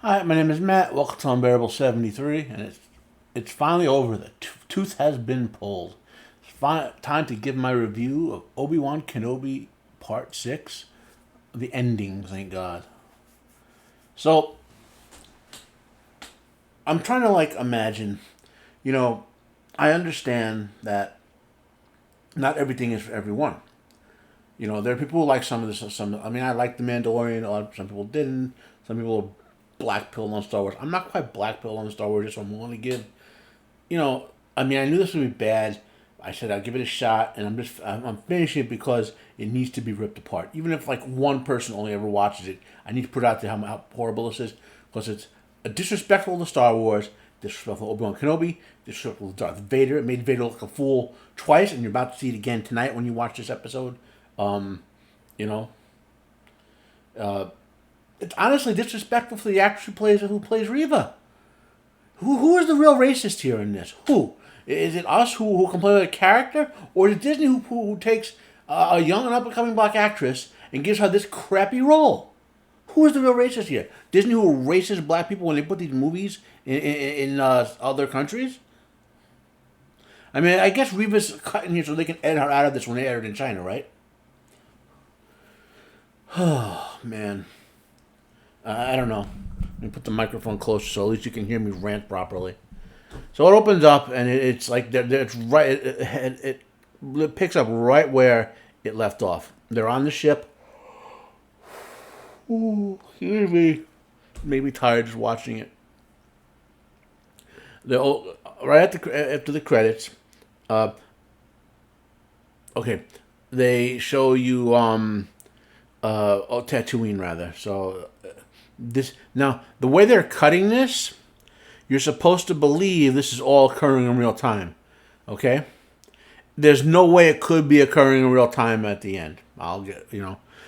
Hi, my name is Matt. Welcome to Unbearable 73, and it's finally over. The tooth has been pulled. It's time to give my review of Obi Wan Kenobi Part 6, the ending, thank God. So, I'm trying to, imagine, I understand that not everything is for everyone. There are people who like some of this. I like The Mandalorian. Some people didn't. Some people are black pill on Star Wars. I'm not quite black pill on Star Wars, just so I'm willing to give. I knew this would be bad. I said I'd give it a shot, and I'm finishing it because it needs to be ripped apart. Even if one person only ever watches it, I need to put out there how horrible this is, because it's disrespectful to Star Wars, disrespectful to Obi Wan Kenobi, disrespectful to Darth Vader. It made Vader look a fool twice, and you're about to see it again tonight when you watch this episode. It's honestly disrespectful for the actress who plays Reva. Who is the real racist here in this? Who? Is it us who can play the character? Or is it Disney who takes a young and up-and-coming black actress and gives her this crappy role? Who is the real racist here? Disney who races black people when they put these movies in other countries? I guess Reva's cutting here so they can edit her out of this when they edit it in China, right? Oh, man. I don't know. Let me put the microphone closer so at least you can hear me rant properly. So it opens up and it's like it's right. It picks up right where it left off. They're on the ship. Ooh, excuse me. Made me tired just watching it. They're right after the credits. Okay, they show you Tatooine rather. So. Now, the way they're cutting this, you're supposed to believe this is all occurring in real time. Okay? There's no way it could be occurring in real time at the end.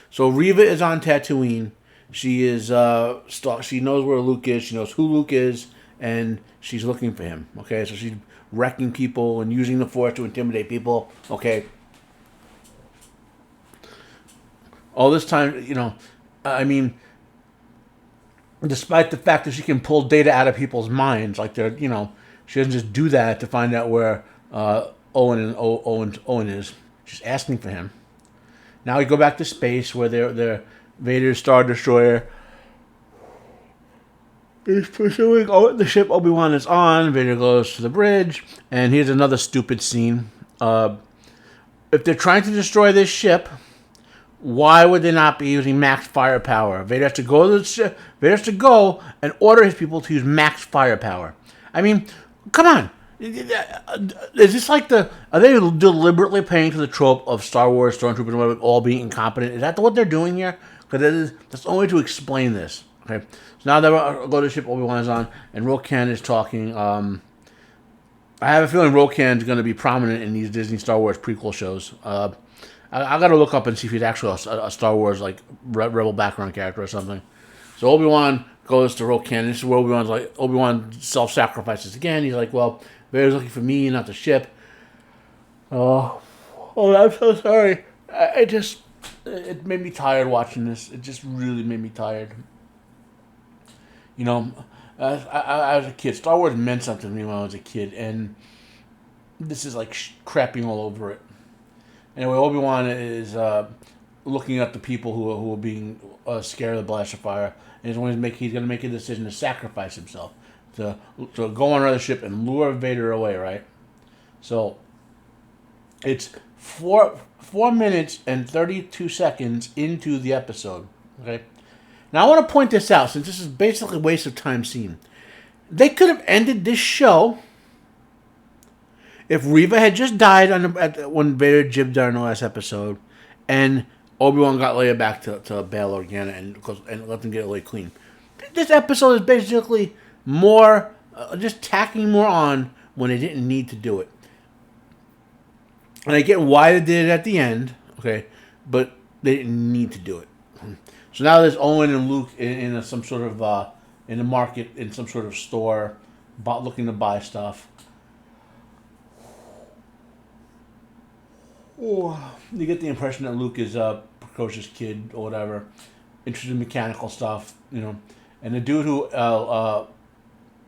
So Reva is on Tatooine. She is she knows where Luke is. She knows who Luke is, and she's looking for him. Okay? So she's wrecking people and using the Force to intimidate people. Okay? All this time, despite the fact that she can pull data out of people's minds, she doesn't just do that to find out where Owen is. She's asking for him. Now we go back to space where they're Vader's Star Destroyer is pursuing the ship Obi-Wan is on. Vader goes to the bridge, and here's another stupid scene. If they're trying to destroy this ship, why would they not be using max firepower? Vader has to go to the ship. Vader has to go and order his people to use max firepower. Come on. Is this are they deliberately playing to the trope of Star Wars stormtroopers all being incompetent? Is that what they're doing here? Because that's the only way to explain this. Okay. So now they go to the ship Obi-Wan is on, and Rokan is talking. I have a feeling Rokan is going to be prominent in these Disney Star Wars prequel shows. I got to look up and see if he's actually a Star Wars rebel background character or something. So Obi-Wan goes to Rokan. This is where Obi-Wan self-sacrifices again. He's like, well, Vader's looking for me, not the ship. Oh, I'm so sorry. It made me tired watching this. It just really made me tired. I was a kid. Star Wars meant something to me when I was a kid, and this is crapping all over it. Anyway, Obi-Wan is looking at the people who are being scared of the blaster fire, and he's going to make a decision to sacrifice himself to go on another ship and lure Vader away. Right? So it's 4 minutes and 32 seconds into the episode. Okay. Now I want to point this out since this is basically a waste of time scene. They could have ended this show if Reva had just died when Vader jibbed her in the last episode, and Obi-Wan got laid back to Bail Organa and let them get it laid clean. This episode is basically more just tacking more on when they didn't need to do it. And I get why they did it at the end, okay, but they didn't need to do it. So now there's Owen and Luke in some sort of in the market in some sort of store, looking to buy stuff. Oh, you get the impression that Luke is a precocious kid or whatever, interested in mechanical stuff, And the dude who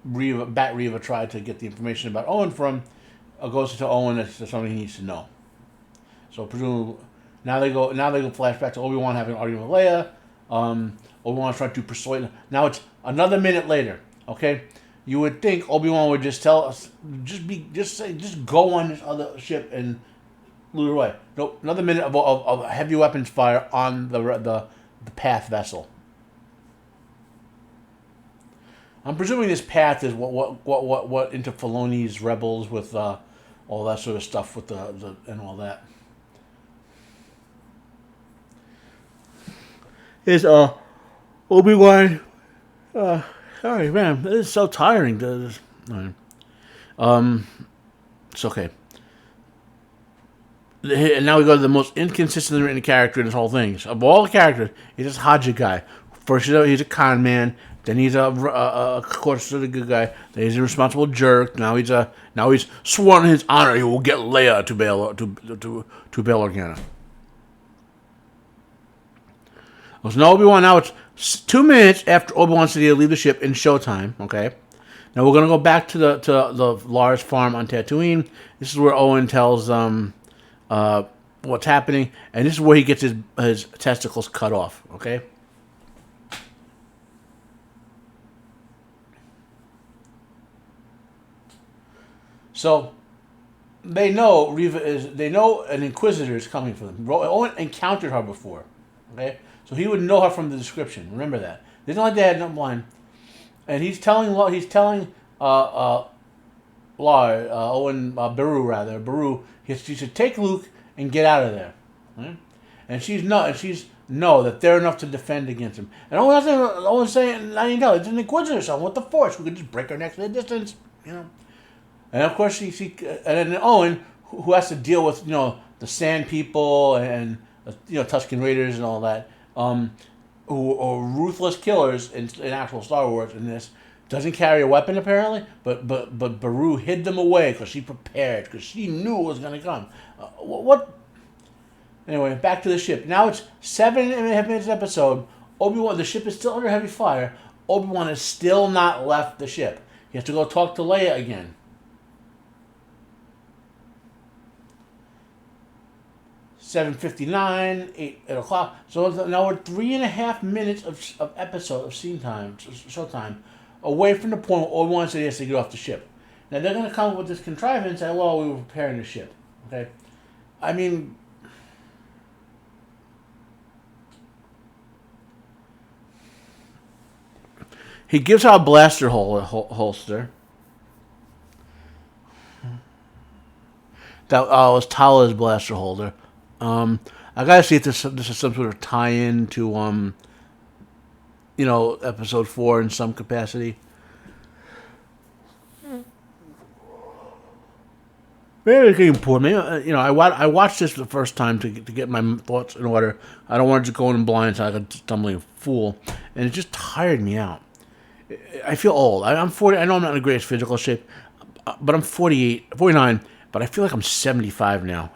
Reva tried to get the information about Owen from goes to tell Owen that there's something he needs to know. So presumably now they go flashback to Obi-Wan having an argument with Leia. Obi-Wan's trying to persuade him. Now it's another minute later. Okay, you would think Obi-Wan would just tell us, just go on this other ship and lure away. Nope, another minute of heavy weapons fire on the Path vessel. I'm presuming this Path is what into Filoni's Rebels with all that sort of stuff with the and all that. Is Obi-Wan? Sorry, man, this is so tiring. It's okay. And now we go to the most inconsistently written character in this whole thing. So of all the characters, he's this Hadja guy. First, he's a con man. Then he's of course, a good guy. Then he's a responsible jerk. Now he's sworn in his honor he will get Leia to bail Organa. So now Obi-Wan. Now it's 2 minutes after Obi-Wan said he'll leave the ship in showtime. Okay. Now we're gonna go back to the Lars farm on Tatooine. This is where Owen tells what's happening, and this is where he gets his testicles cut off. Okay. So they know they know an Inquisitor is coming for them. Owen encountered her before. Okay. So he would know her from the description. Remember that. It's not like they had no blind. And he's telling Beru, he should take Luke and get out of there. Right? And she's know that they're enough to defend against him. And Owen's saying, I didn't know, it's an Inquisitor, so with the Force, we could just break her neck to the distance, And of course, and then Owen, who has to deal with, the Sand People and, Tusken Raiders and all that, who are ruthless killers in actual Star Wars in this, doesn't carry a weapon apparently, but Beru hid them away because she prepared, because she knew it was going to come. What? Anyway, back to the ship. Now it's 7.5 minutes episode. Obi-Wan, the ship is still under heavy fire. Obi-Wan has still not left the ship. He has to go talk to Leia again. 7:59, 8 o'clock. So now we're 3.5 minutes of episode of scene time, showtime, away from the point where Obi-Wan said he has to get off the ship. Now they're going to come up with this contrivance and say, well, we were preparing the ship. Okay? I mean, he gives her a blaster holster. That was Tala's blaster holder. I gotta see if this is some sort of tie-in to episode 4 in some capacity. Maybe it's getting poor. Maybe I watched this the first time to get my thoughts in order. I don't want to just go in blind so I could stumbling a fool, and it just tired me out. I feel old. I'm 40. I know I'm not in the greatest physical shape, but I'm 49. But I feel like I'm 75 now.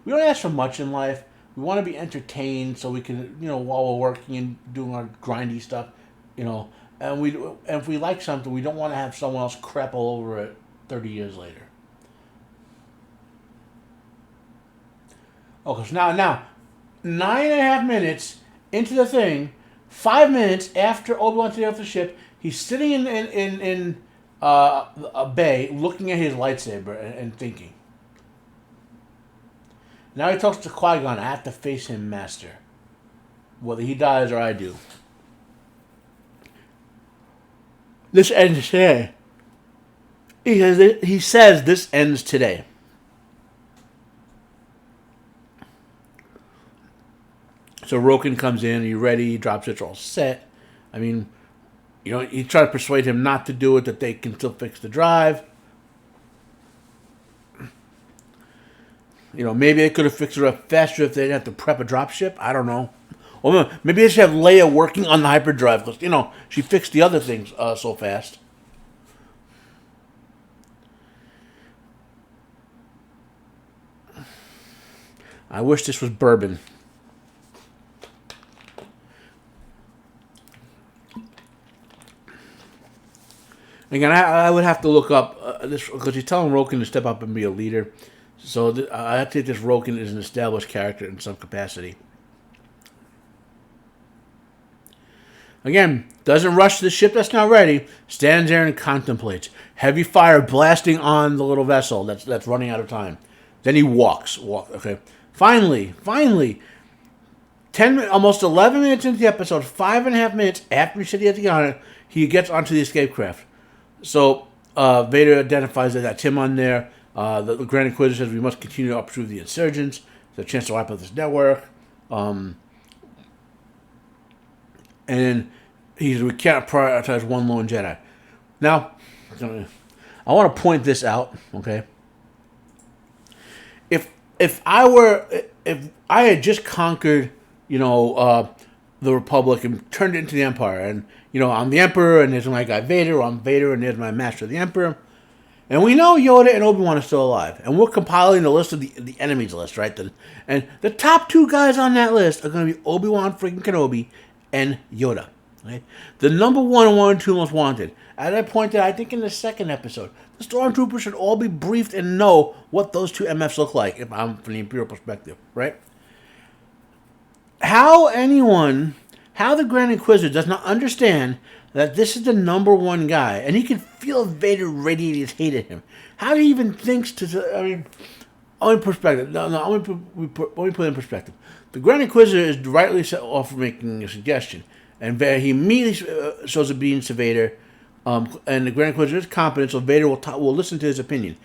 We don't ask for much in life. We want to be entertained so we can, while we're working and doing our grindy stuff, and if we like something, we don't want to have someone else crap all over it 30 years later. Okay, so now, 9.5 minutes into the thing, 5 minutes after Obi-Wan took off the ship, he's sitting in a bay looking at his lightsaber and thinking. Now he talks to Qui-Gon. I have to face him, Master. Whether he dies or I do. This ends today. He says this ends today. So Roken comes in. Are you ready? He drops it. All set. I mean, you try to persuade him not to do it, that they can still fix the drive. Maybe they could have fixed it up faster if they didn't have to prep a dropship. I don't know. Or maybe they should have Leia working on the hyperdrive because, she fixed the other things so fast. I wish this was bourbon. Again, I would have to look up this because he's telling Roken to step up and be a leader. So I think this Roken is an established character in some capacity. Again, doesn't rush the ship that's not ready. Stands there and contemplates. Heavy fire blasting on the little vessel that's running out of time. Then he walks. Okay. Finally, 10, almost 11 minutes into the episode, 5.5 minutes after he said he had to get on it, he gets onto the escape craft. So Vader identifies that that's him on there. The Grand Inquisitor says we must continue to uproot the insurgents. There's a chance to wipe out this network. And he says we can't prioritize one lone Jedi. Now, I want to point this out. Okay, if I had just conquered, the Republic and turned it into the Empire, and I'm the Emperor, and there's my guy Vader, or I'm Vader, and there's my Master the Emperor. And we know Yoda and Obi Wan are still alive. And we're compiling the list of the enemies list, right? And the top 2 guys on that list are going to be Obi Wan freaking Kenobi and Yoda. Right? The number 1 and 1 and 2 most wanted. As I pointed out, I think in the second episode, the Stormtroopers should all be briefed and know what those 2 MFs look like, if I'm from the Imperial perspective, right? How the Grand Inquisitor does not understand that this is the number 1 guy, and he can feel Vader radiate his hate at him. How he even thinks in perspective. No, let me put it in perspective. The Grand Inquisitor is rightly set off for making a suggestion, and he immediately shows obedience to Vader, and the Grand Inquisitor is competent, so Vader will listen to his opinion.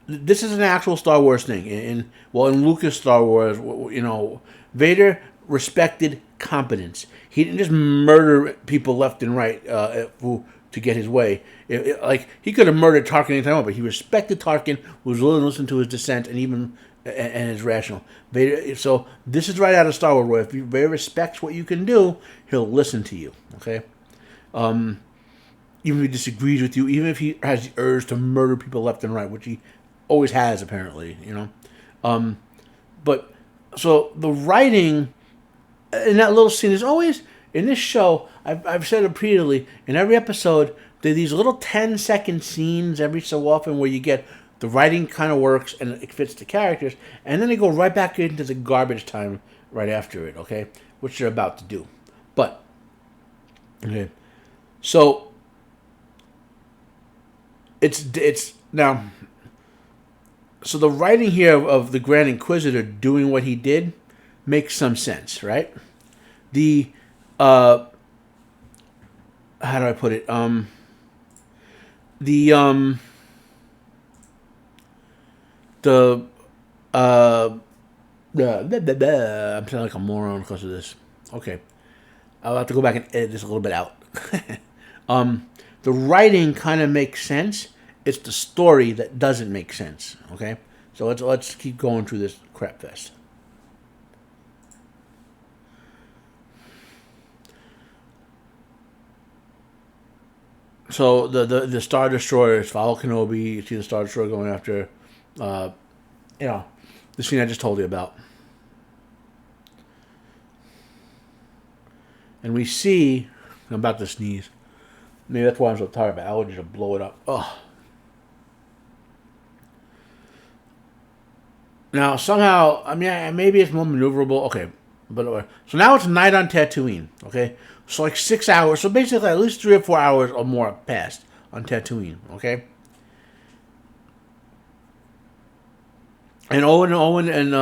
This is an actual Star Wars thing. In Lucas Star Wars, Vader respected competence. He didn't just murder people left and right to get his way. He could have murdered Tarkin anytime, but he respected Tarkin, was willing to listen to his dissent and his rational. Vader. So this is right out of Star Wars. Where if Vader respects what you can do, he'll listen to you. Okay, even if he disagrees with you, even if he has the urge to murder people left and right, which he always has apparently. But so the writing in that little scene is always, in this show, I've said it repeatedly, in every episode, there are these little 10-second scenes every so often where you get the writing kind of works and it fits the characters, and then they go right back into the garbage time right after it, okay? Which they're about to do. But, okay, so, it's now, so the writing here of the Grand Inquisitor doing what he did makes some sense, right? How do I put it? I'm sounding like a moron because of this. Okay. I'll have to go back and edit this a little bit out. The writing kind of makes sense. It's the story that doesn't make sense. Okay? So let's keep going through this crap fest. So the Star Destroyers follow Kenobi. You see the Star Destroyer going after, the scene I just told you about. And we see, I'm about to sneeze. Maybe that's why I'm so tired, but allergies will blow it up. Oh. Now, somehow, maybe it's more maneuverable. Okay. But so now it's night on Tatooine, okay? So like 6 hours. So basically at least 3 or 4 hours or more passed on Tatooine, okay? And Owen and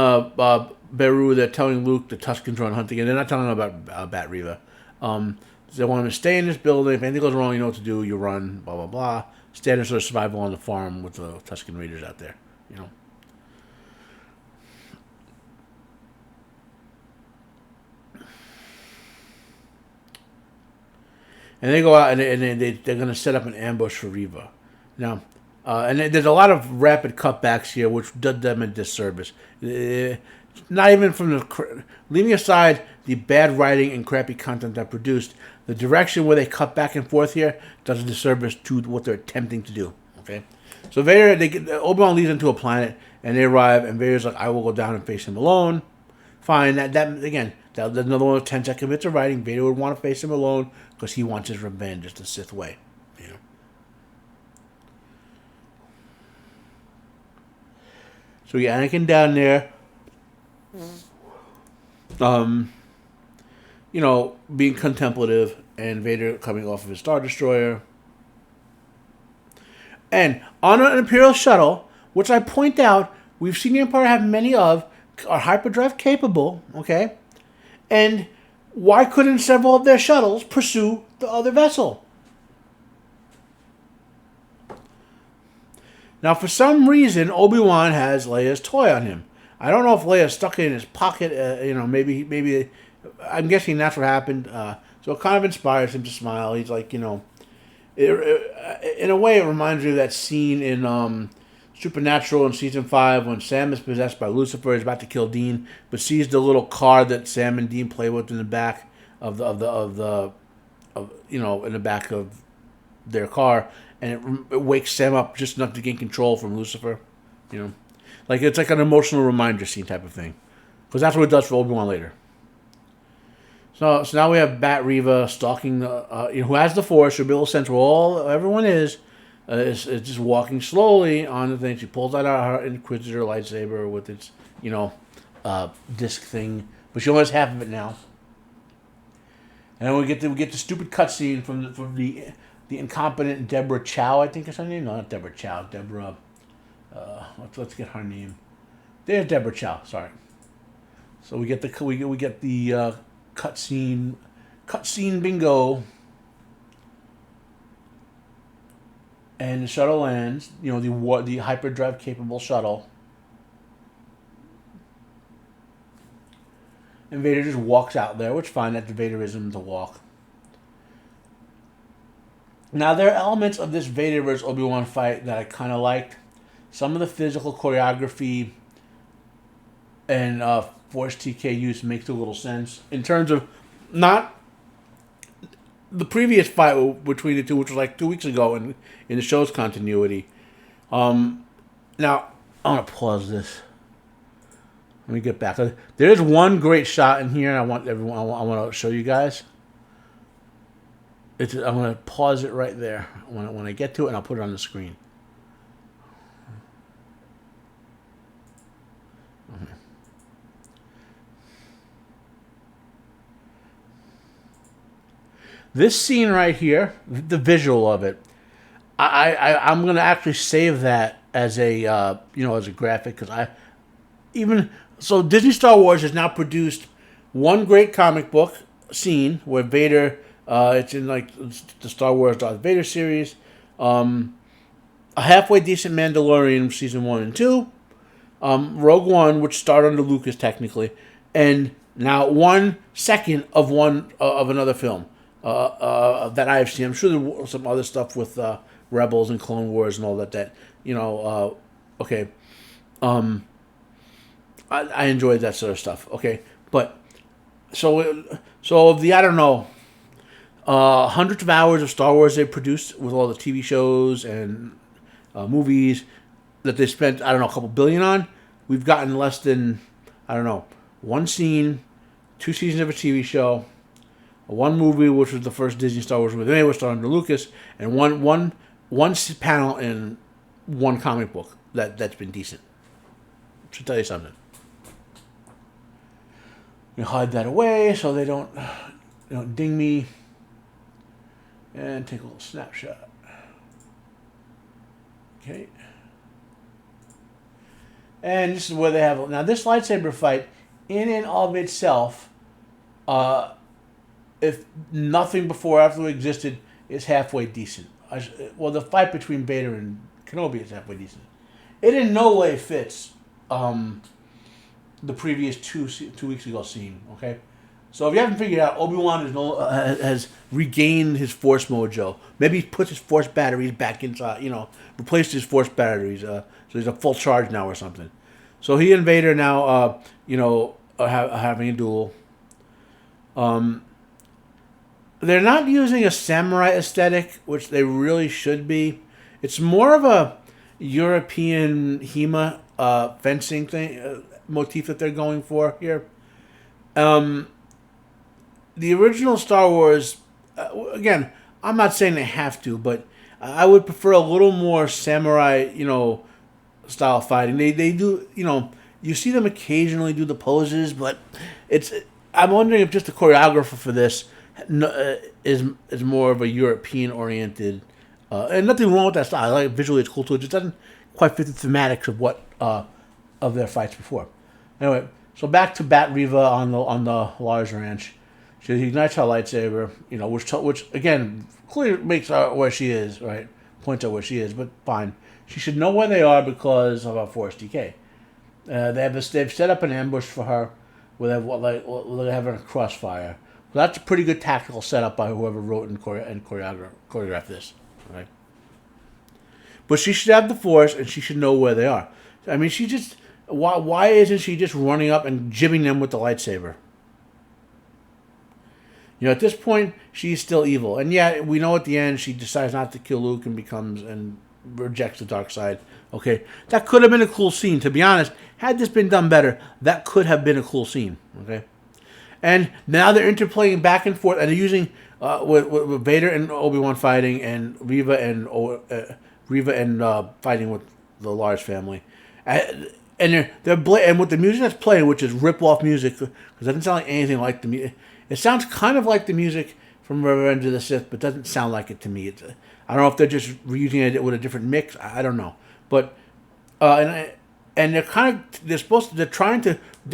Beru, they're telling Luke the Tuskens are on hunting, and they're not telling him about Bat Reva. They want him to stay in this building. If anything goes wrong, you know what to do. You run, blah, blah, blah. Standard sort of survival on the farm with the Tusken Raiders out there, And they go out and they're going to set up an ambush for Reva. Now, and there's a lot of rapid cutbacks here, which does them a disservice. Not even from leaving aside the bad writing and crappy content that produced, the direction where they cut back and forth here does a disservice to what they're attempting to do. Okay, so Vader, Obi-Wan leads them to a planet, and they arrive, and Vader's like, "I will go down and face him alone." Fine. That again. That's another one of 10-second bits of writing. Vader would want to face him alone because he wants his revenge. It's the Sith way. You know. So we get Anakin down there. You know, being contemplative, and Vader coming off of his Star Destroyer. And on an Imperial shuttle, which I point out, we've seen the Empire have many of, are hyperdrive capable, okay? And why couldn't several of their shuttles pursue the other vessel? Now, for some reason, Obi-Wan has Leia's toy on him. I don't know if Leia stuck it in his pocket. Maybe. I'm guessing that's what happened. So it kind of inspires him to smile. He's like, in a way, it reminds me of that scene in Supernatural in season 5 when Sam is possessed by Lucifer. He's about to kill Dean, but sees the little car that Sam and Dean play with in the back of the in the back of their car, and it wakes Sam up just enough to gain control from Lucifer. Like it's like an emotional reminder scene type of thing, because that's what it does for Obi-Wan later. So now we have Bat Reva stalking who has the Force. She'll be able to sense where everyone is just walking slowly on the thing. She pulls out her Inquisitor lightsaber with its disc thing, but she only has half of it now. And then we get the stupid cutscene from the incompetent Deborah Chow, I think is her name. No, not Deborah Chow. Deborah. Let's get her name. There's Deborah Chow. Sorry. So we get the cutscene bingo, and the shuttle lands. The hyperdrive capable shuttle, and Vader just walks out there, which fine. That's the Vaderism to walk. Now there are elements of this Vader versus Obi-Wan fight that I kind of liked. Some of the physical choreography and Force TK use makes a little sense in terms of not the previous fight between the two, which was like 2 weeks ago in the show's continuity. Now I'm gonna pause this. Let me get back. There is one great shot in here, and I want to show you guys. I'm gonna pause it right there when I get to it, and I'll put it on the screen. This scene right here, the visual of it, I'm gonna actually save that as a as a graphic, because Disney Star Wars has now produced one great comic book scene where Vader, it's in like the Star Wars Darth Vader series, a halfway decent Mandalorian season 1 and 2, Rogue One, which started under Lucas technically, and now 1 second of another film. That I've seen. I'm sure there was some other stuff with Rebels and Clone Wars and all that. Okay. I enjoyed that sort of stuff. Okay, but so of the hundreds of hours of Star Wars they produced with all the TV shows and movies that they spent a couple billion on, we've gotten less than 1 scene, 2 seasons of a TV show. One movie, which was the first Disney Star Wars movie, which started under Lucas, and one panel in 1 comic book that's been decent. Should tell you something. We hide that away so they don't ding me, and take a little snapshot. Okay, and this is where they have now this lightsaber fight in and of itself. If nothing before or after existed, is halfway decent. The fight between Vader and Kenobi is halfway decent. It in no way fits the previous two weeks ago scene. Okay, so if you haven't figured out, Obi-Wan has regained his Force mojo. Maybe he puts his Force batteries back inside. Replaced his Force batteries. So he's a full charge now or something. So he and Vader now, are having a duel. They're not using a samurai aesthetic, which they really should be. It's more of a European HEMA fencing thing motif that they're going for here. Um, the original Star Wars, again, I'm not saying they have to, but I would prefer a little more samurai, style fighting. They do, you see them occasionally do the poses, but it's. I'm wondering if just the choreographer for this is more of a European oriented, and nothing wrong with that style. I like visually, it's cool too. It just doesn't quite fit the thematics of what of their fights before. Anyway, so back to Bat Riva on the Lars Ranch. She ignites her lightsaber, which again clearly makes her where she is, right? Points out where she is, but fine. She should know where they are because of her Force decay. They've set up an ambush for her, where they're having a crossfire. Well, that's a pretty good tactical setup by whoever wrote and choreographed this, right? But she should have the Force, and she should know where they are. I mean, she just why isn't she just running up and jibbing them with the lightsaber? At this point, she's still evil. And yeah, we know at the end she decides not to kill Luke and rejects the dark side. Okay, that could have been a cool scene. To be honest, had this been done better, that could have been a cool scene. Okay, and now they're interplaying back and forth, and they're using with Vader and Obi Wan fighting, and Riva and fighting with the Lars family, and and with the music that's playing, which is rip off music, because it doesn't sound like anything like the music. It sounds kind of like the music from Revenge of the Sith, but doesn't sound like it to me. I don't know if they're just reusing it with a different mix. I don't know, but and they're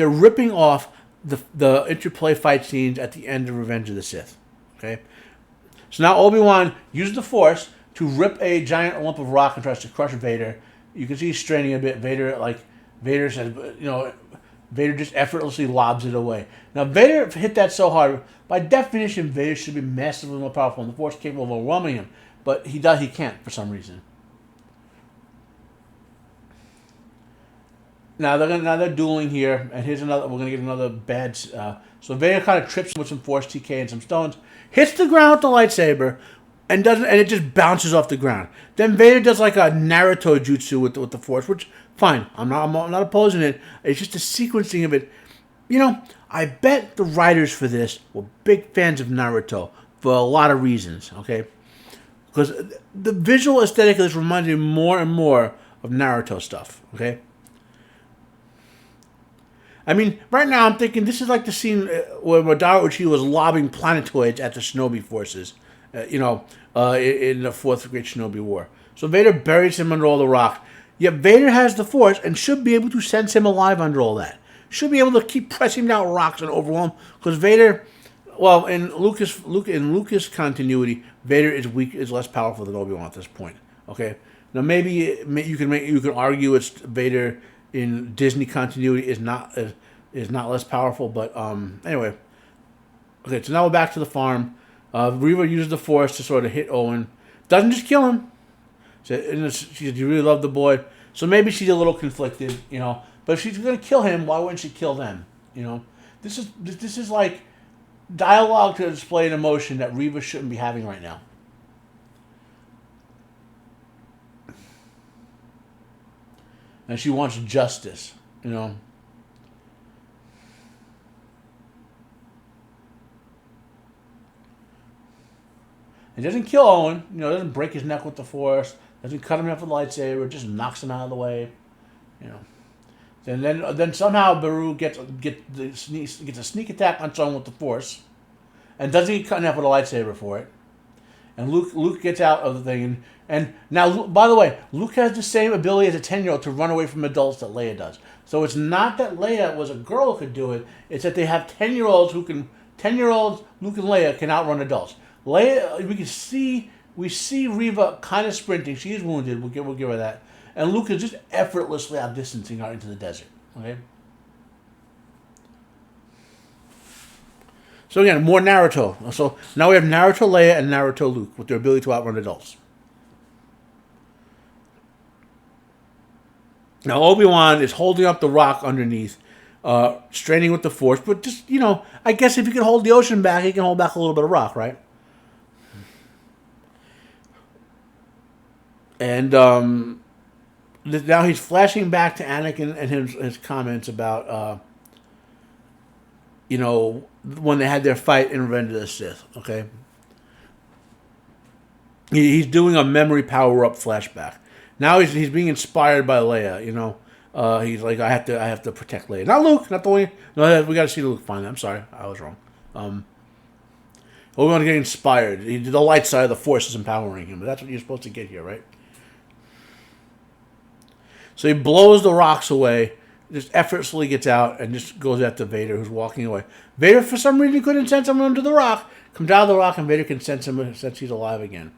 ripping off the interplay fight scenes at the end of Revenge of the Sith. Okay, so now Obi-Wan uses the Force to rip a giant lump of rock and tries to crush Vader. You can see he's straining a bit. Vader says, Vader just effortlessly lobs it away. Now, Vader hit that so hard. By definition, Vader should be massively more powerful, and the Force capable of overwhelming him. But he can't for some reason. Now they're dueling here, and here's another. We're gonna get another bad. So Vader kind of trips him with some Force TK and some stones, hits the ground with the lightsaber, and it just bounces off the ground. Then Vader does like a Naruto jutsu with the Force, which fine. I'm not opposing it. It's just the sequencing of it. I bet the writers for this were big fans of Naruto for a lot of reasons. Okay, because the visual aesthetic of this reminds me more and more of Naruto stuff. Okay. I mean, right now I'm thinking this is like the scene where Madara Uchiha was lobbing planetoids at the Shinobi forces, in the Fourth Great Shinobi War. So Vader buries him under all the rock. Yet Vader has the Force and should be able to sense him alive under all that. Should be able to keep pressing down rocks and overwhelm. Because Vader, well, in Lucas continuity, Vader is less powerful than Obi-Wan at this point. Okay, now maybe you can argue it's Vader in Disney continuity is not less powerful, but anyway. Okay, so now we're back to the farm. Riva uses the Force to sort of hit Owen. Doesn't just kill him. She said, "You really love the boy." So maybe she's a little conflicted, But if she's going to kill him, why wouldn't she kill them? This is like dialogue to display an emotion that Riva shouldn't be having right now. And she wants justice, It doesn't kill Owen, it doesn't break his neck with the Force, doesn't cut him off with the lightsaber, just knocks him out of the way, And then somehow Beru gets a sneak attack on someone with the Force, and doesn't get cut in half with a lightsaber for it. And Luke gets out of the thing, and now, by the way, Luke has the same ability as a 10-year-old to run away from adults that Leia does. So it's not that Leia was a girl who could do it; it's that they have 10-year-olds who can. 10-year-olds Luke and Leia can outrun adults. Leia, we see Riva kind of sprinting. She is wounded. We'll give her that. And Luke is just effortlessly outdistancing her into the desert. Okay. So again, more Naruto. So now we have Naruto Leia and Naruto Luke with their ability to outrun adults. Now Obi-Wan is holding up the rock underneath, straining with the Force. But just, I guess if he can hold the ocean back, he can hold back a little bit of rock, right? And now he's flashing back to Anakin and his comments about you know, when they had their fight in Revenge of the Sith. Okay, he's doing a memory power up flashback. Now he's being inspired by Leia. You know, he's like, I have to protect Leia. Not Luke. Not the way. No, we got to see Luke finally. I'm sorry, I was wrong. We want to get inspired. The light side of the Force is empowering him, but that's what you're supposed to get here, right? So he blows the rocks away, just effortlessly gets out, and just goes after Vader, who's walking away. Vader, for some reason, couldn't sense him under the rock. Comes out of the rock, and Vader can sense him since he's alive again.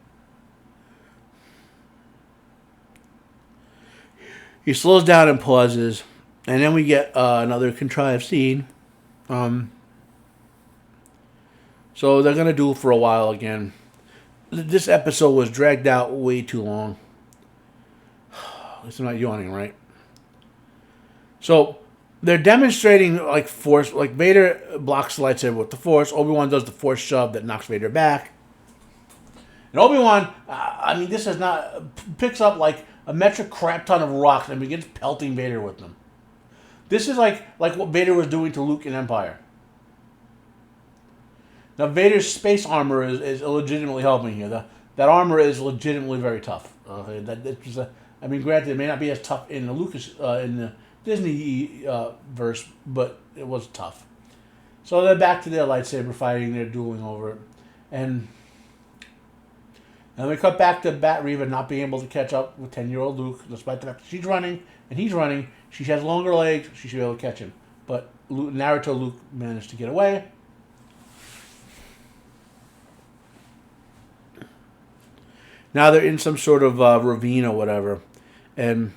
He slows down and pauses, and then we get another contrived scene. So they're going to duel for a while again. This episode was dragged out way too long. At least I'm not yawning, right? So they're demonstrating like Force, like Vader blocks the lightsaber with the Force. Obi-Wan does the Force shove that knocks Vader back. And Obi-Wan, this is not, picks up like a metric crap ton of rocks and begins pelting Vader with them. This is like what Vader was doing to Luke in Empire. Now, Vader's space armor is legitimately helping here. That armor is legitimately very tough. Granted, it may not be as tough in the in the Disney verse, but it was tough. So they're back to their lightsaber fighting. They're dueling over it, and we cut back to Bat Reva not being able to catch up with 10-year-old Luke, despite the fact that she's running and he's running. She has longer legs. She should be able to catch him, but Naruto Luke managed to get away. Now they're in some sort of ravine or whatever, and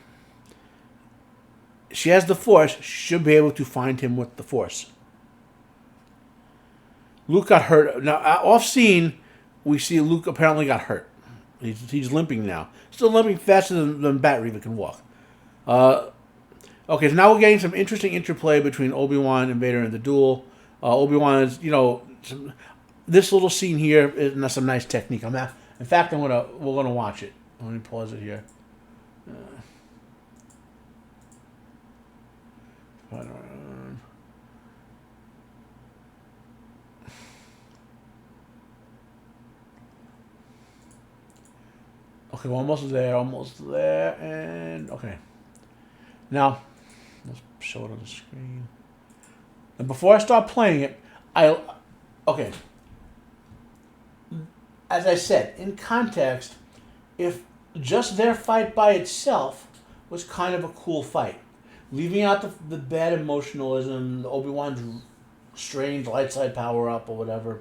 she has the Force. She should be able to find him with the Force. Luke got hurt. Now, off scene, we see Luke apparently got hurt. He's limping now. Still limping faster than Bat Reva can walk. Okay, so now we're getting some interesting interplay between Obi-Wan and Vader in the duel. Obi-Wan is, this little scene here is some nice technique. In fact, we're gonna watch it. Let me pause it here. Okay, we're almost there, and okay. Now, let's show it on the screen. And before I start playing it, okay. As I said, in context, if just their fight by itself was kind of a cool fight, leaving out the bad emotionalism, the Obi-Wan's strange light side power up or whatever,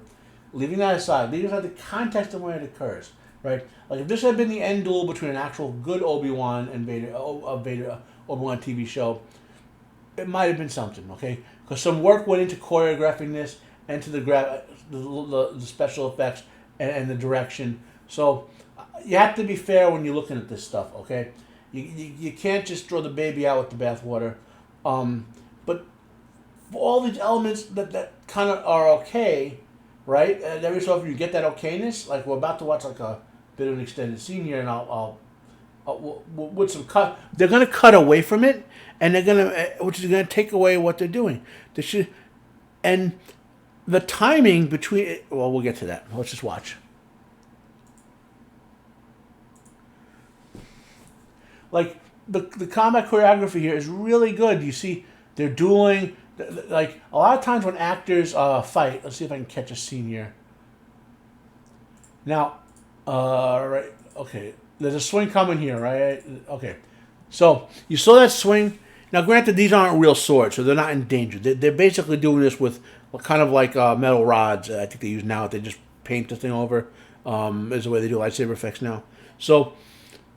leaving that aside, leaving aside the context of where it occurs, right? Like if this had been the end duel between an actual good Obi-Wan and Vader, Obi-Wan TV show, it might have been something, okay? Because some work went into choreographing this and to the special effects and the direction. So you have to be fair when you're looking at this stuff, okay? You can't just throw the baby out with the bathwater. But for all these elements that kind of are okay, right? And every so often you get that okayness. Like we're about to watch like a bit of an extended scene here, and I'll with some cut. They're gonna cut away from it, and which is gonna take away what they're doing. And the timing between... Well, we'll get to that. Let's just watch. Like, the combat choreography here is really good. You see, they're dueling. Like, a lot of times when actors fight... Let's see if I can catch a scene here. Now, right... Okay. There's a swing coming here, right? Okay. So, you saw that swing. Now, granted, these aren't real swords, so they're not in danger. They're basically doing this with... kind of like metal rods. I think they use now. They just paint the thing over. Is the way they do lightsaber effects now. So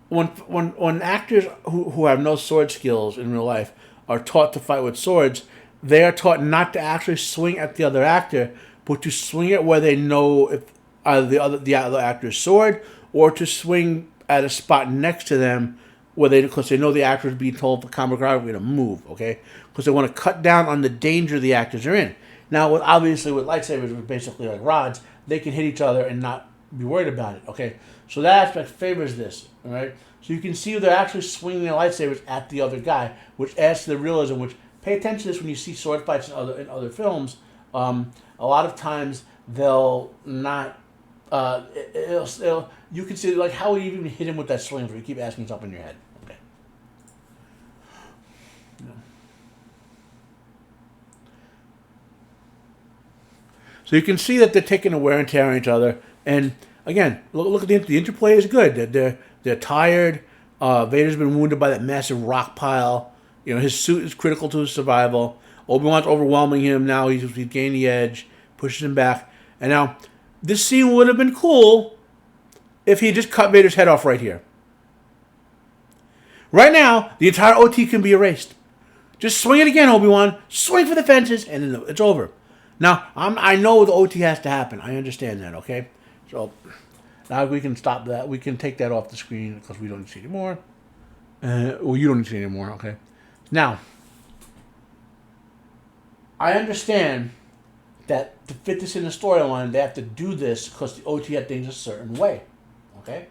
when actors who have no sword skills in real life are taught to fight with swords, they are taught not to actually swing at the other actor, but to swing it where they know if either the other actor's sword, or to swing at a spot next to them because they know the actor is being told for choreography to move. Okay, because they want to cut down on the danger the actors are in. Now, obviously, with lightsabers, which basically like rods, they can hit each other and not be worried about it, okay? So that aspect favors this, all right? So you can see they're actually swinging their lightsabers at the other guy, which adds to the realism, which, pay attention to this when you see sword fights in other films. A lot of times they'll not. You can see like how he even hit him with that sling where you keep asking yourself in your head. Okay. Yeah. So you can see that they're taking a wear and tear on each other. And again, look at the interplay is good. They're tired. Vader's been wounded by that massive rock pile. His suit is critical to his survival. Obi-Wan's overwhelming him. Now he's gained the edge, pushes him back. And now, this scene would have been cool if he just cut Vader's head off right here. Right now, the entire OT can be erased. Just swing it again, Obi-Wan. Swing for the fences, and then it's over. Now, I know the OT has to happen. I understand that, okay? So, now we can stop that. We can take that off the screen because we don't need to see it anymore. You don't need to see it anymore, okay? Now, I understand that to fit this in the storyline, they have to do this because the OT had things a certain way, okay?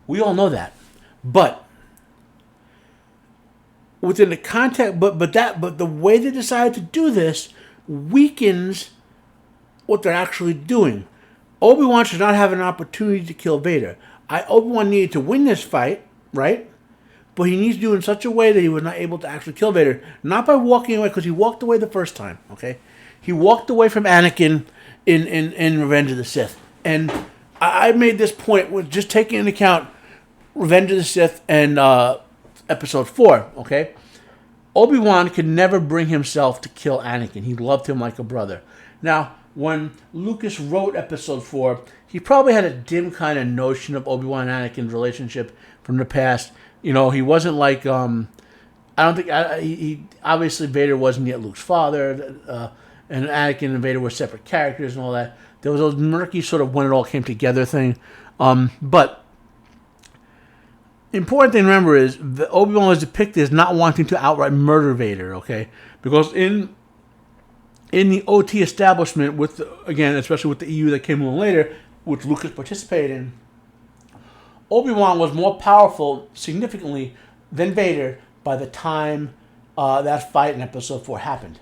We all know that. But within the context, but the way they decided to do this weakens what they're actually doing. Obi-Wan should not have an opportunity to kill Vader. Obi-Wan needed to win this fight, right? But he needs to do it in such a way that he was not able to actually kill Vader. Not by walking away, because he walked away the first time, okay? He walked away from Anakin in Revenge of the Sith. And I made this point with just taking into account Revenge of the Sith and Episode 4, okay? Obi-Wan could never bring himself to kill Anakin. He loved him like a brother. Now, when Lucas wrote Episode 4, he probably had a dim kind of notion of Obi-Wan and Anakin's relationship from the past. He wasn't like, I don't think, he obviously Vader wasn't yet Luke's father, and Anakin and Vader were separate characters and all that. There was a murky sort of when it all came together thing. But important thing to remember is that Obi-Wan was depicted as not wanting to outright murder Vader, okay? Because in the OT establishment, especially with the EU that came along later, which Lucas participated in, Obi-Wan was more powerful, significantly, than Vader by the time that fight in Episode 4 happened.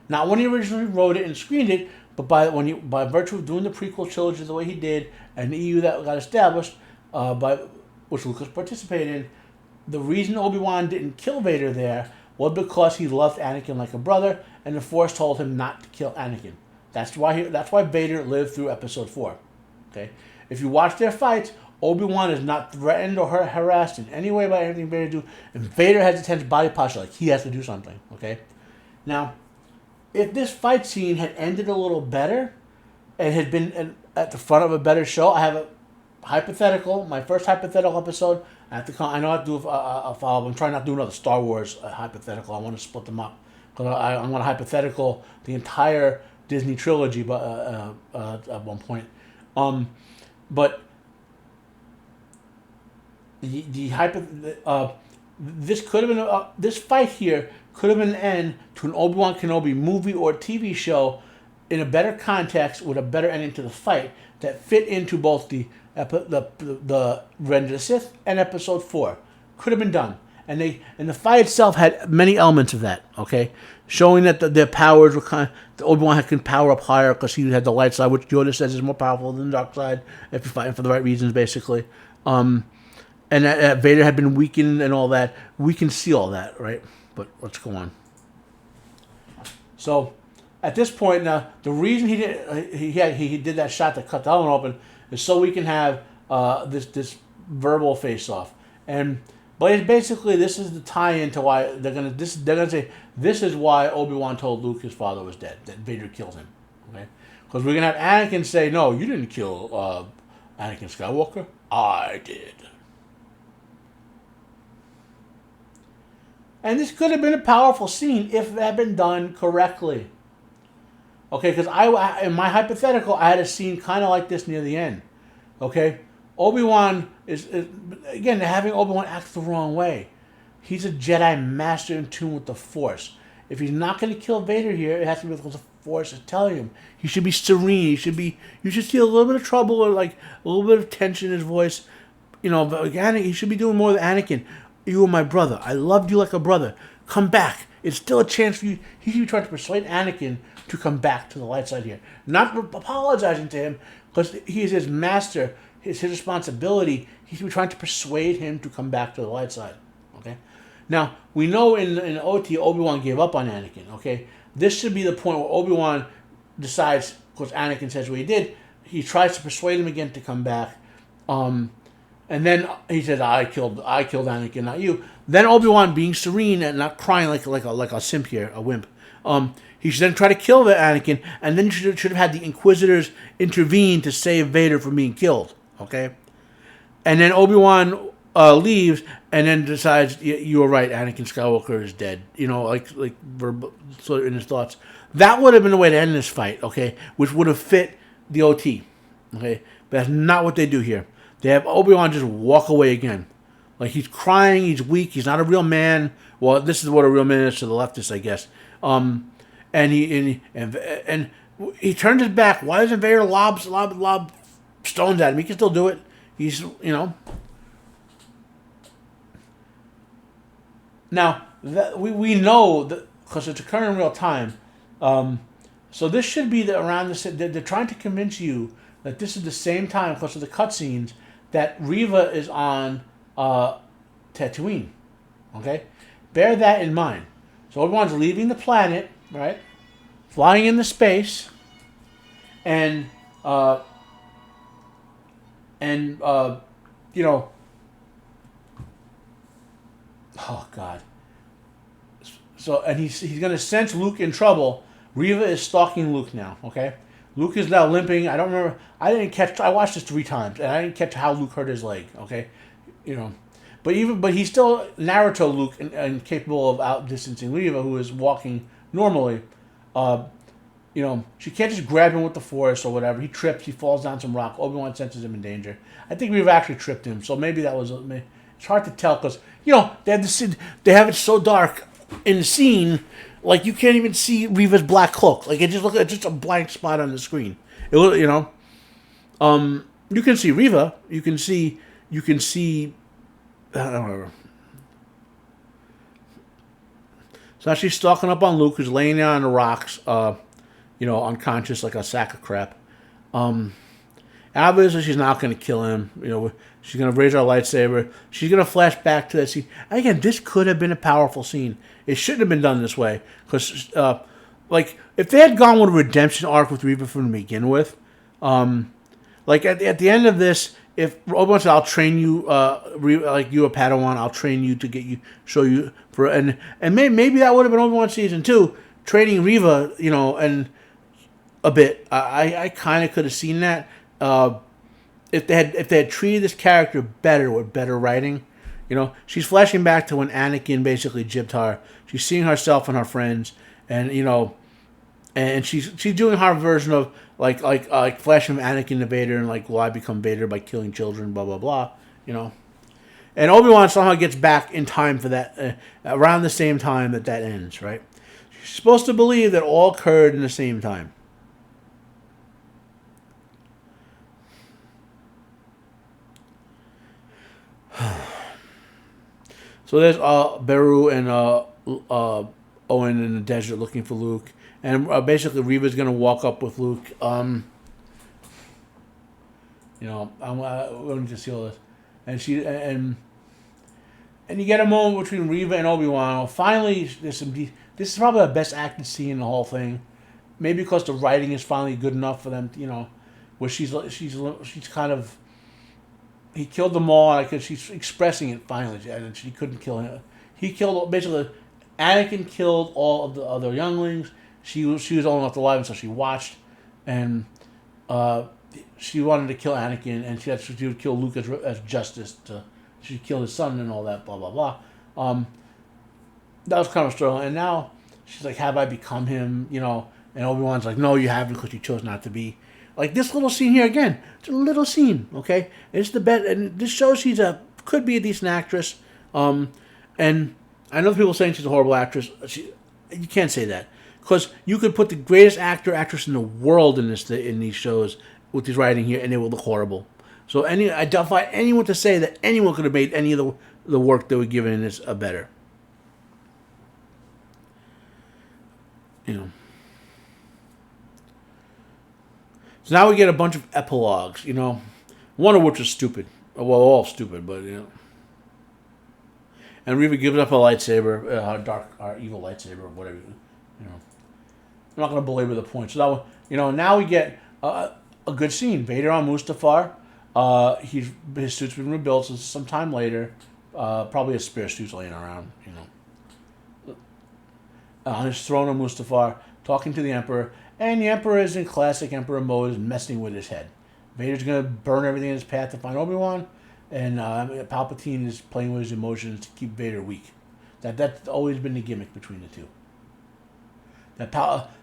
Not when he originally wrote it and screened it, but by virtue of doing the prequel trilogy the way he did, and the EU that got established, which Lucas participated in, the reason Obi-Wan didn't kill Vader there was because he loved Anakin like a brother, and the Force told him not to kill Anakin. That's why Vader lived through Episode 4. Okay, if you watch their fights, Obi-Wan is not threatened or harassed in any way by anything Vader do, and Vader has a tense body posture like he has to do something. Okay, now if this fight scene had ended a little better and had been at the front of a better show, I have a hypothetical. My first hypothetical episode. I know I have to do a follow-up. I'm trying not to do another Star Wars hypothetical. I want to split them up because I want to hypothetical the entire Disney trilogy, but at one point, but this could have been this fight here could have been an end to an Obi Wan Kenobi movie or TV show in a better context with a better ending to the fight that fit into both the Revenge of the Sith and Episode 4. Could have been done, and the fight itself had many elements of that. Okay, showing that their powers were the Obi-Wan can power up higher because he had the light side, which Yoda says is more powerful than the dark side if you're fighting for the right reasons, basically. And that Vader had been weakened and all that. We can see all that, right? But let's go on. So, at this point now, the reason he did that shot that cut the helmet open is so we can have this verbal face-off. But basically, this is the tie-in to why they're gonna say this is why Obi-Wan told Luke his father was dead, that Vader killed him. Okay, because we're gonna have Anakin say, "No, you didn't kill Anakin Skywalker. I did." And this could have been a powerful scene if it had been done correctly. Okay, because in my hypothetical, I had a scene kind of like this near the end. Okay, Obi-Wan is again, having Obi-Wan act the wrong way. He's a Jedi master in tune with the Force. If he's not going to kill Vader here, it has to be because the Force is telling him. He should be serene. You should see a little bit of trouble or like a little bit of tension in his voice. But he should be doing more than Anakin. You are my brother. I loved you like a brother. Come back. It's still a chance for you. He should be trying to persuade Anakin to come back to the light side here. Not apologizing to him, because he is his master. It's his responsibility. He's trying to persuade him to come back to the light side. Okay. Now we know in OT, Obi-Wan gave up on Anakin. Okay. This should be the point where Obi-Wan decides, because Anakin says what he did. He tries to persuade him again to come back. And then he says, "I killed Anakin, not you." Then Obi-Wan, being serene and not crying like a simp here, a wimp, he should then try to kill the Anakin, and then should have had the Inquisitors intervene to save Vader from being killed. Okay, and then Obi-Wan leaves, and then decides, "You were right. Anakin Skywalker is dead." So in his thoughts, that would have been the way to end this fight. Okay, which would have fit the OT. Okay, but that's not what they do here. They have Obi-Wan just walk away again. Like, he's crying, he's weak, he's not a real man. Well, this is what a real man is to the leftists, I guess. And he turns his back. Why doesn't Vader lob stones at him? He can still do it. He's, Now, we know that, because it's occurring in real time. So this should be around this. They're trying to convince you that this is the same time, because of the cutscenes, that Reva is on Tatooine. Okay? Bear that in mind. So Obi-Wan's leaving the planet, right? Flying into space. And oh God. So, and he's going to sense Luke in trouble. Reva is stalking Luke now, okay? Luke is now limping. I don't remember. I watched this 3 times, and I didn't catch how Luke hurt his leg, okay? But he's still Naruto Luke and capable of outdistancing Reva, who is walking normally. She can't just grab him with the Force or whatever. He trips. He falls down some rock. Obi-Wan senses him in danger. I think Reva actually tripped him, so maybe that was... It's hard to tell, because, they have it so dark in the scene... Like, you can't even see Reva's black cloak. Like, it's just a blank spot on the screen. You can see Reva. You can see. I don't know. So now she's stalking up on Luke, who's laying there on the rocks, unconscious like a sack of crap. Obviously, she's not going to kill him. She's going to raise her lightsaber. She's going to flash back to that scene. And again, this could have been a powerful scene. It shouldn't have been done this way. Because, if they had gone with a redemption arc with Reva from the begin with, at the end of this, if Obi-Wan said, "I'll train you, like you a Padawan, I'll train you to show you for," and maybe that would have been Obi-Wan season 2, training Reva, and a bit. I kind of could have seen that. If they had treated this character better with better writing, she's flashing back to when Anakin basically gypped her. She's seeing herself and her friends, and and she's doing her version of like flashing from Anakin to Vader, and like, will I become Vader by killing children, blah blah blah, And Obi-Wan somehow gets back in time for that, around the same time that ends, right? She's supposed to believe that all occurred in the same time. So there's Beru and Owen in the desert looking for Luke, and basically Reva's gonna walk up with Luke. We don't need to see all this, and you get a moment between Reva and Obi-Wan. Well, finally, this is probably the best acted scene in the whole thing. Maybe because the writing is finally good enough for them, where she's kind of. He killed them all because she's expressing it finally, and she couldn't kill him. Anakin killed all of the other younglings. She was old enough to live, and so she watched, and she wanted to kill Anakin, and she would kill Luke as justice. She'd kill his son and all that, blah blah blah. That was kind of a struggle, and now she's like, "Have I become him?" And Obi-Wan's like, "No, you haven't, because you chose not to be." Like this little scene here again. It's a little scene, okay? It's the best, and this shows she's could be a decent actress. And I know people saying she's a horrible actress. You can't say that, because you could put the greatest actress in the world in these shows with this writing here, and it would look horrible. So I defy anyone to say that anyone could have made any of the work that we're given in this better. So now we get a bunch of epilogues, one of which is stupid. Well, all stupid, but And Reva gives up her lightsaber, our evil lightsaber, or whatever. I'm not going to belabor the point. So now we get a good scene. Vader on Mustafar. His suit's been rebuilt since some time later. Probably a spare suit's laying around. On his throne on Mustafar, talking to the Emperor, and the Emperor is in classic Emperor mode, messing with his head. Vader's going to burn everything in his path to find Obi-Wan, and Palpatine is playing with his emotions to keep Vader weak. That's always been the gimmick between the two. That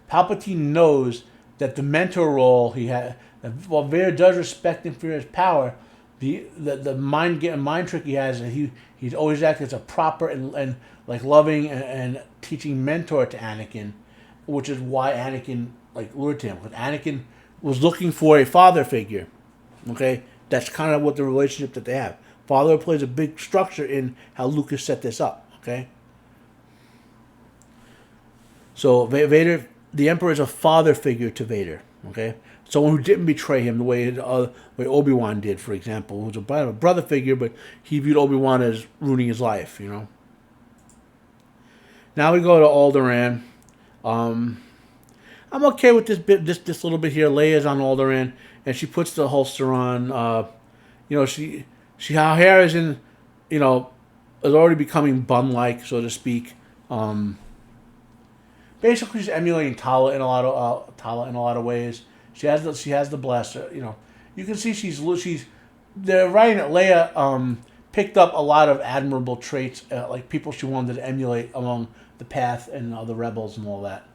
Palpatine knows that the mentor role he had, while Vader does respect him for his power, the mind trick he has, he's always acted as a proper and like loving and teaching mentor to Anakin, which is why Anakin lured to him. Because Anakin was looking for a father figure. Okay, that's kind of what the relationship that they have. Father plays a big structure in how Lucas set this up. Okay. So Vader, the Emperor, is a father figure to Vader. Okay, someone who didn't betray him the way Obi-Wan did, for example, who was a brother figure, but he viewed Obi-Wan as ruining his life. Now we go to Alderaan. I'm okay with this little bit here. Leia's on Alderaan, and she puts the holster on. Her hair is is already becoming bun-like, so to speak. Basically, she's emulating Tala in a lot of ways. She has the blaster. You can see they're writing that Leia picked up a lot of admirable traits, like people she wanted to emulate among the Path and the Rebels and all that.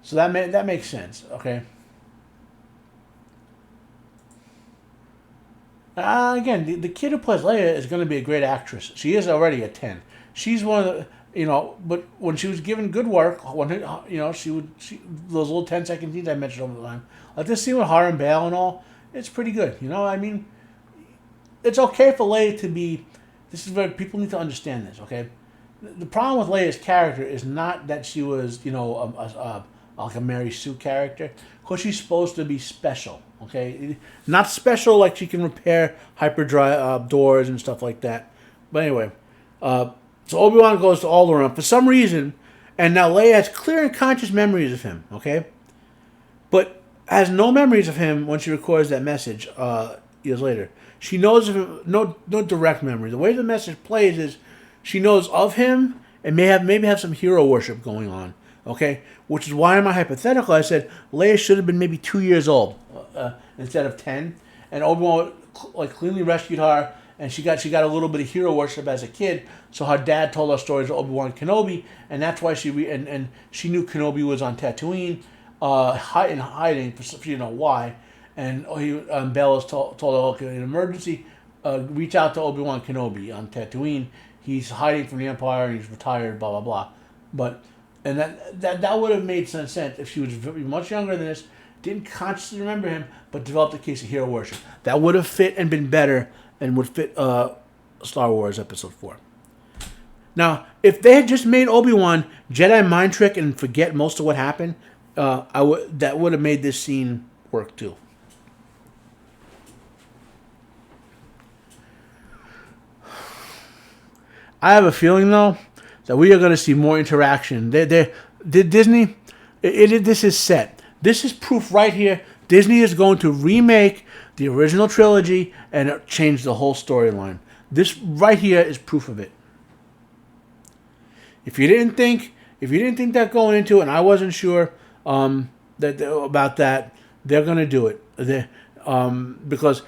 So that makes sense. Okay. Again, the kid who plays Leia is going to be a great actress. She is already a 10. She's one of the, but when she was given good work, those little 10-second scenes I mentioned over the time, like this scene with Har and Bail and all, it's pretty good. It's okay for Leia to be. This is where people need to understand this. Okay, the problem with Leia's character is not that she was, like a Mary Sue character, because she's supposed to be special. Okay, not special like she can repair hyperdrive doors and stuff like that. But anyway, so Obi-Wan goes to Alderaan for some reason, and now Leia has clear and conscious memories of him. Okay, but has no memories of him when she records that message years later. She knows of him, no direct memory. The way the message plays is she knows of him and maybe have some hero worship going on. Okay, which is why in my hypothetical I said Leia should have been maybe 2 years old instead of 10, and Obi-Wan cleanly rescued her, and she got a little bit of hero worship as a kid. So her dad told her stories of Obi Wan Kenobi, and that's why she she knew Kenobi was on Tatooine, hiding for why. And Bellas told her, okay, in an emergency, reach out to Obi Wan Kenobi on Tatooine. He's hiding from the Empire. He's retired. Blah blah blah. And that would have made some sense if she was much younger than this, didn't consciously remember him, but developed a case of hero worship. That would have fit and been better, and would fit Star Wars Episode 4. Now, if they had just made Obi-Wan Jedi mind trick and forget most of what happened, that would have made this scene work too. I have a feeling though that we are going to see more interaction. Disney, this is set. This is proof right here. Disney is going to remake the original trilogy and change the whole storyline. This right here is proof of it. If you didn't think that going into it, and I wasn't sure about that, they're going to do it. Because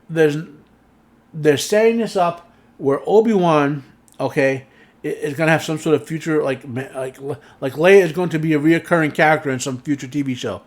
they're setting this up where Obi-Wan, okay, is going to have some sort of future, like Leia is going to be a reoccurring character in some future TV show.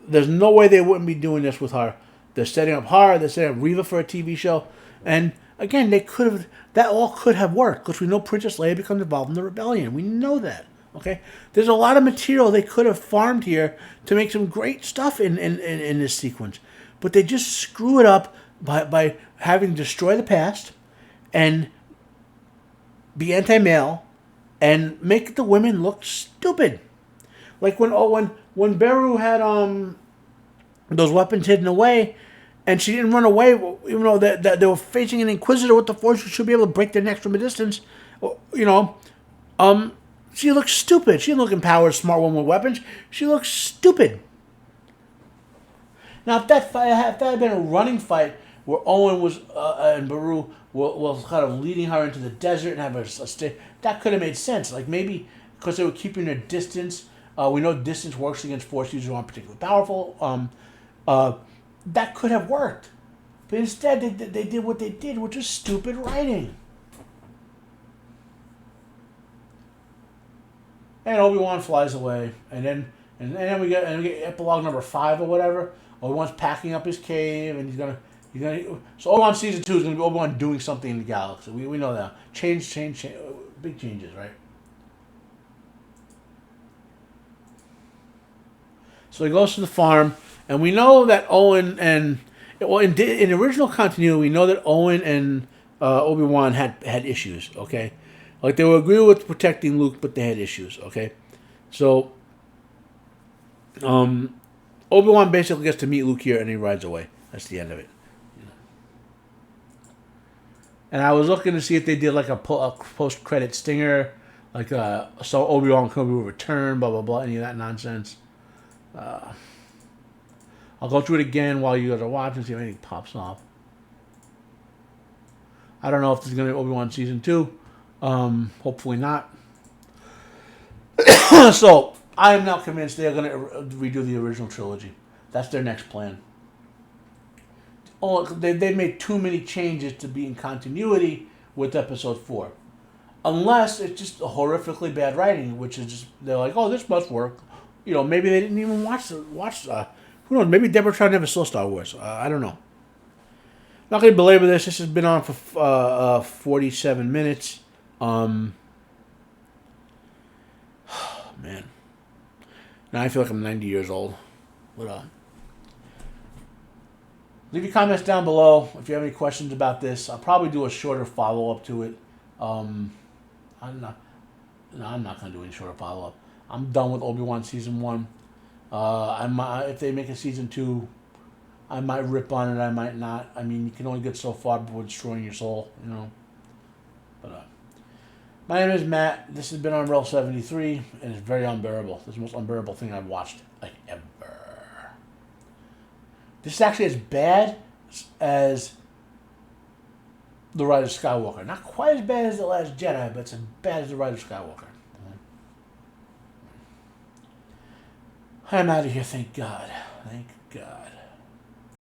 There's no way they wouldn't be doing this with her. They're setting up her. They're setting up Reva for a TV show, and again, that all could have worked because we know Princess Leia becomes involved in the rebellion. We know that. Okay, there's a lot of material they could have farmed here to make some great stuff in this sequence, but they just screw it up by having destroy the past and be anti-male and make the women look stupid. Like when Beru had those weapons hidden away, and she didn't run away, even though they were facing an Inquisitor with the Force who should be able to break their necks from a distance. You know, she looks stupid. She didn't look empowered, smart woman with weapons. She looks stupid. Now, if that had been a running fight where Owen was and Beru was kind of leading her into the desert and have a stay, that could have made sense. Like maybe because they were keeping their distance. We know distance works against Force users who aren't particularly powerful. That could have worked. But instead, they did what they did, which is stupid writing. And Obi-Wan flies away, and then we get epilogue number 5 or whatever. Obi-Wan's packing up his cave, and he's gonna. So Obi-Wan season 2 is gonna be Obi-Wan doing something in the galaxy. We know that. Change, big changes, right? So he goes to the farm, and we know that Owen and in original continuity, we know that Owen and Obi-Wan had issues. Okay, like they were agree with protecting Luke, but they had issues. Okay, so Obi-Wan basically gets to meet Luke here, and he rides away. That's the end of it. And I was looking to see if they did like a post-credit stinger, like so Obi Wan Kenobi will return, blah blah blah, any of that nonsense. I'll go through it again while you guys are watching, see if anything pops off. I don't know if there's going to be Obi-Wan season 2. Hopefully not. So I am now convinced they're going to redo the original trilogy. That's their next plan. Oh, they made too many changes to be in continuity with Episode 4. Unless it's just a horrifically bad writing, which is just, they're like, oh, this must work. You know, maybe they didn't even watch. Who knows? Maybe Deborah Chow never saw Star Wars. I don't know. Not going to belabor this. This has been on for 47 minutes. Man. Now I feel like I'm 90 years old. What Leave your comments down below if you have any questions about this. I'll probably do a shorter follow-up to it. I'm not going to do any shorter follow-up. I'm done with Obi-Wan Season 1. If they make a Season 2, I might rip on it, I might not. I mean, you can only get so far before destroying your soul, you know. But my name is Matt. This has been Umbrella 73, and it's very unbearable. This is the most unbearable thing I've watched, like, ever. This is actually as bad as The Rise of Skywalker. Not quite as bad as The Last Jedi, but it's as bad as The Rise of Skywalker. I'm out of here, thank God. Thank God.